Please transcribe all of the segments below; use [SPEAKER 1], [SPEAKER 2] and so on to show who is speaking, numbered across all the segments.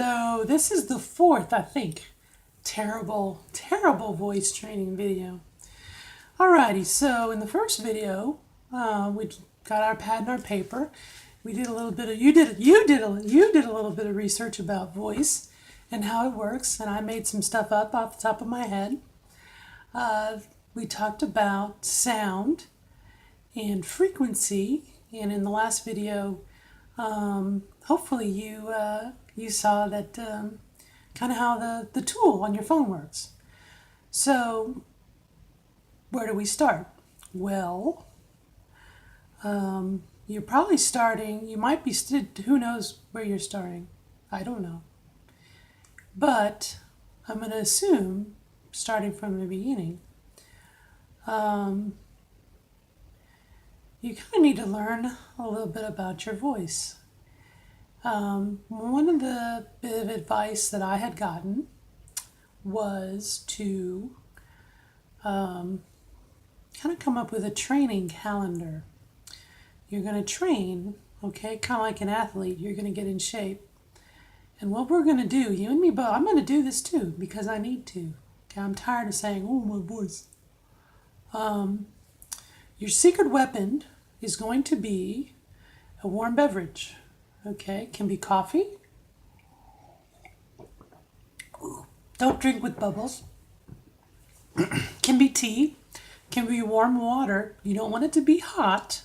[SPEAKER 1] Hello, this is the fourth, I think, terrible voice training video. Alrighty, so in the first video, we got our pad and our paper. We did a little bit of, you did a little bit of research about voice and how it works, and I made some stuff up off the top of my head. We talked about sound and frequency, and in the last video, hopefully you saw that kind of how the tool on your phone works. So where do we start? Well, you're probably starting, you might be, who knows where you're starting? I don't know. But I'm going to assume starting from the beginning. You kind of need to learn a little bit about your voice. One of the bit of advice that I had gotten was to kind of come up with a training calendar. You're going to train, okay, kind of like an athlete. You're going to get in shape. And what we're going to do, you and me both, I'm going to do this too because I need to. Okay, I'm tired of saying, oh, my voice. Your secret weapon is going to be a warm beverage. Okay, can be coffee. Don't drink with bubbles. Can be tea. Can be warm water. You don't want it to be hot,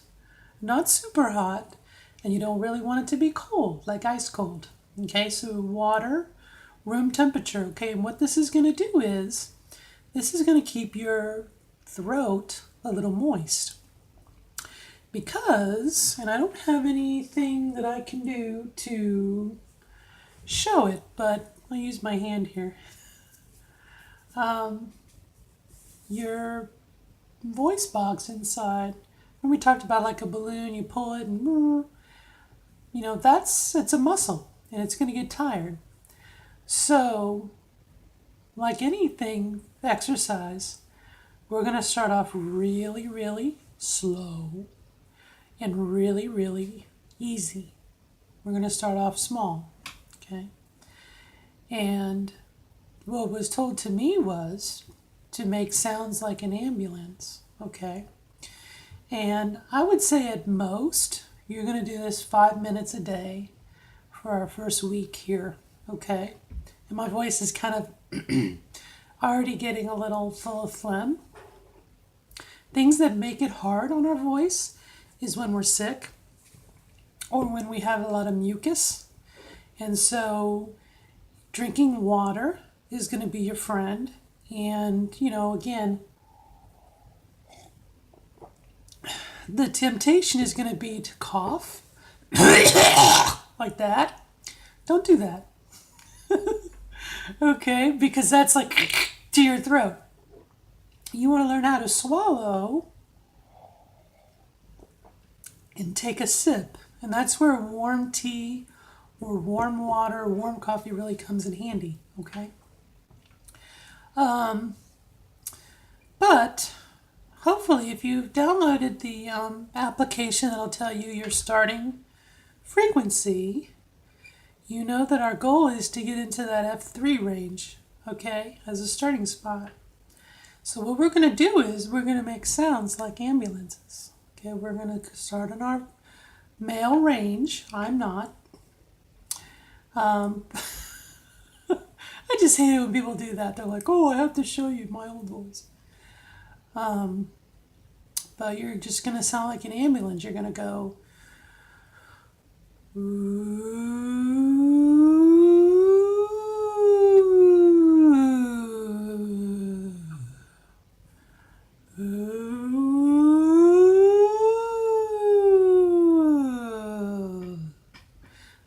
[SPEAKER 1] not super hot, and you don't really want it to be cold, like ice cold. Okay, so water, room temperature. Okay, and what this is going to do is, this is going to keep your throat a little moist. Because, and I don't have anything that I can do to show it, but I'll use my hand here. Your voice box inside, when we talked about like a balloon, you pull it and, you know, it's a muscle and it's going to get tired. So, like anything, exercise, we're going to start off really, really slow and really, really easy. We're going to start off small, okay? And what was told to me was to make sounds like an ambulance, okay? And I would say at most, you're going to do this 5 minutes a day for our first week here, okay? And my voice is kind of already getting a little full of phlegm. Things that make it hard on our voice is when we're sick or when we have a lot of mucus. And so drinking water is going to be your friend. And, you know, again, the temptation is going to be to cough like that. Don't do that. Okay, because that's like to your throat. You want to learn how to swallow and take a sip. And that's where warm tea or warm water or warm coffee really comes in handy, okay? But hopefully if you've downloaded the application that'll tell you your starting frequency, you know that our goal is to get into that F3 range, okay, as a starting spot. So what we're going to do is we're going to make sounds like ambulances. Okay, we're going to start in our male range. I'm not. I just hate it when people do that. They're like, oh, I have to show you my old voice. But you're just going to sound like an ambulance. You're going to go,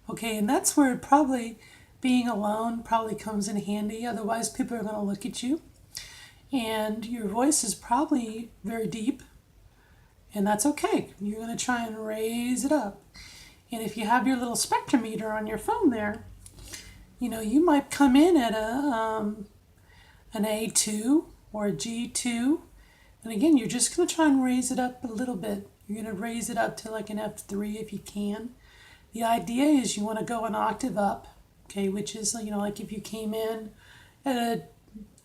[SPEAKER 1] okay, and that's where probably being alone probably comes in handy. Otherwise, people are going to look at you. And your voice is probably very deep. And that's okay. You're going to try and raise it up. And if you have your little spectrometer on your phone there, you know, you might come in at an A2 or a G2. And again, you're just going to try and raise it up a little bit. You're going to raise it up to like an F3 if you can. The idea is you want to go an octave up okay, which is, like if you came in at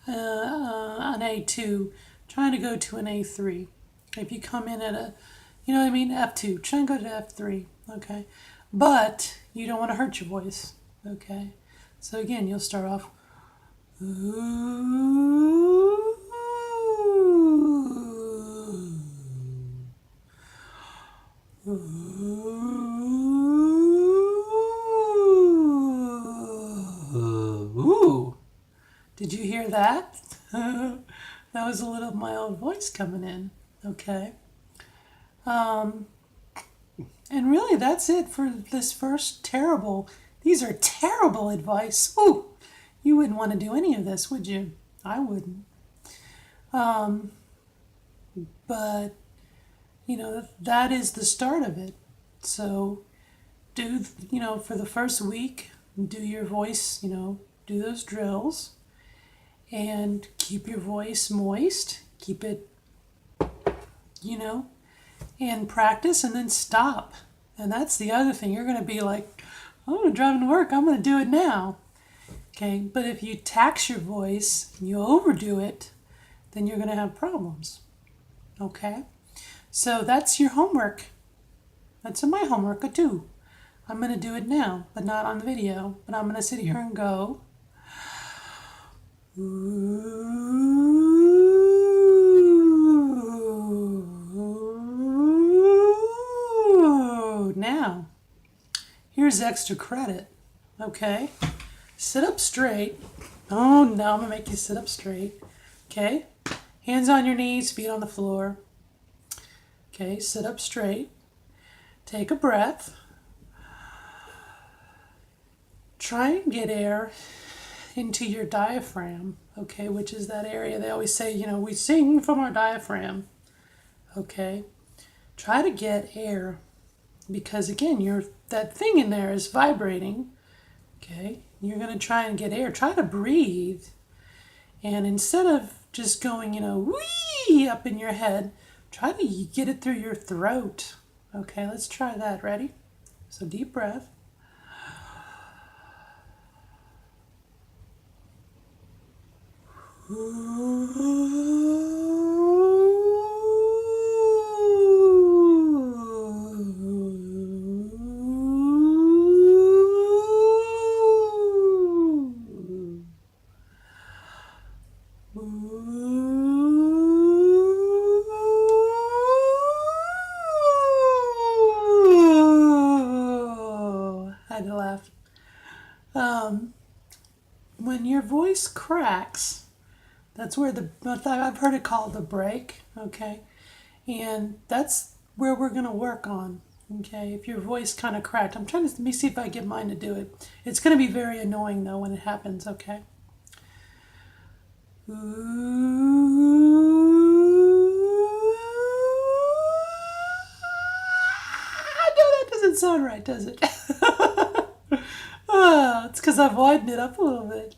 [SPEAKER 1] an A2, trying to go to an A3. If you come in at a, F2, try and go to F3, okay? But you don't want to hurt your voice, okay? So again, you'll start off, ooh, ooh. Did you hear that? That was a little of my own voice coming in, okay? And really, that's it for this first these are terrible advice. Ooh, you wouldn't want to do any of this, would you? I wouldn't. But, that is the start of it. So for the first week, do your voice, do those drills and keep your voice moist. Keep it, and practice and then stop. And that's the other thing. You're going to be like, I'm going to drive to work. I'm going to do it now. Okay. But if you tax your voice and you overdo it, then you're going to have problems. Okay. So that's your homework. That's my homework too. I'm going to do it now, but not on the video. But I'm going to sit here and go, ooh. Now, here's extra credit. Okay. Sit up straight. Oh, no, I'm going to make you sit up straight. Okay. Hands on your knees, feet on the floor. Okay, sit up straight. Take a breath. Try and get air into your diaphragm, okay, which is that area they always say, we sing from our diaphragm. Okay. Try to get air because again, that thing in there is vibrating. Okay. You're going to try and get air. Try to breathe. And instead of just going, wee up in your head, try to get it through your throat. Okay, let's try that. Ready? So deep breath. I had to laugh. When your voice cracks, that's where I've heard it called the break, okay? And that's where we're going to work on, okay? If your voice kind of cracked, let me see if I get mine to do it. It's going to be very annoying though when it happens, okay? Ooh. No, that doesn't sound right, does it? Oh, it's because I've widened it up a little bit.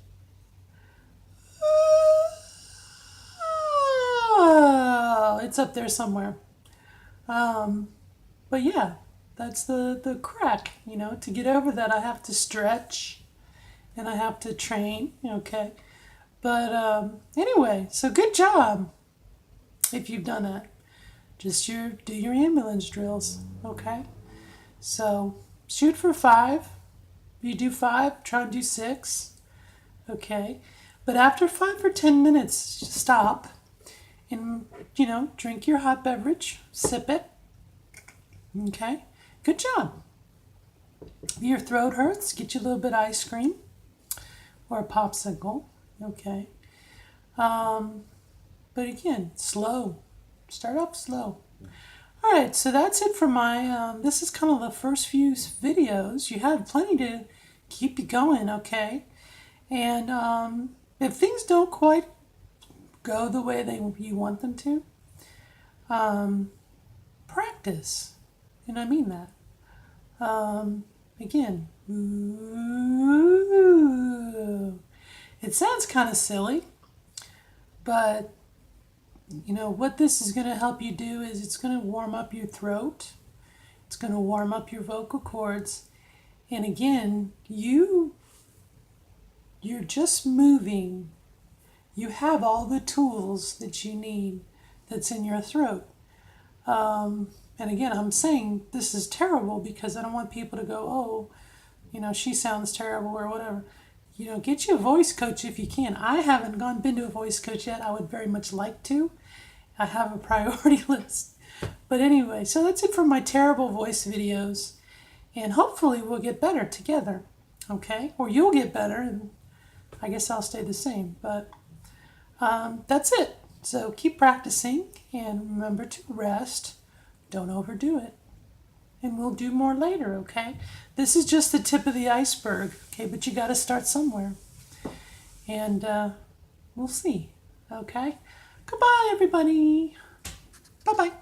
[SPEAKER 1] Oh, it's up there somewhere. But yeah, that's the crack. To get over that, I have to stretch and I have to train. Okay. But anyway, so good job if you've done that. Just do your ambulance drills. Okay. So shoot for 5. If you do 5, try and do 6. Okay. But after 5 or 10 minutes, stop and, drink your hot beverage, sip it. Okay. Good job. If your throat hurts, get you a little bit of ice cream or a popsicle. Okay. But again, slow. Start off slow. All right, so that's it for my, this is kind of the first few videos. You have plenty to keep you going, okay? And if things don't quite go the way you want them to, practice. And I mean that. Again, ooh. It sounds kind of silly, but what this is going to help you do is it's going to warm up your throat. It's going to warm up your vocal cords. And again, you You're just moving. You have all the tools that you need that's in your throat. And again, I'm saying this is terrible because I don't want people to go, oh, she sounds terrible or whatever. Get you a voice coach if you can. I haven't been to a voice coach yet. I would very much like to. I have a priority list. But anyway, so that's it for my terrible voice videos. And hopefully we'll get better together. Okay? Or you'll get better and I guess I'll stay the same. But that's it. So keep practicing and remember to rest. Don't overdo it. And we'll do more later, okay? This is just the tip of the iceberg, okay? But you got to start somewhere. And we'll see, okay? Goodbye, everybody. Bye-bye.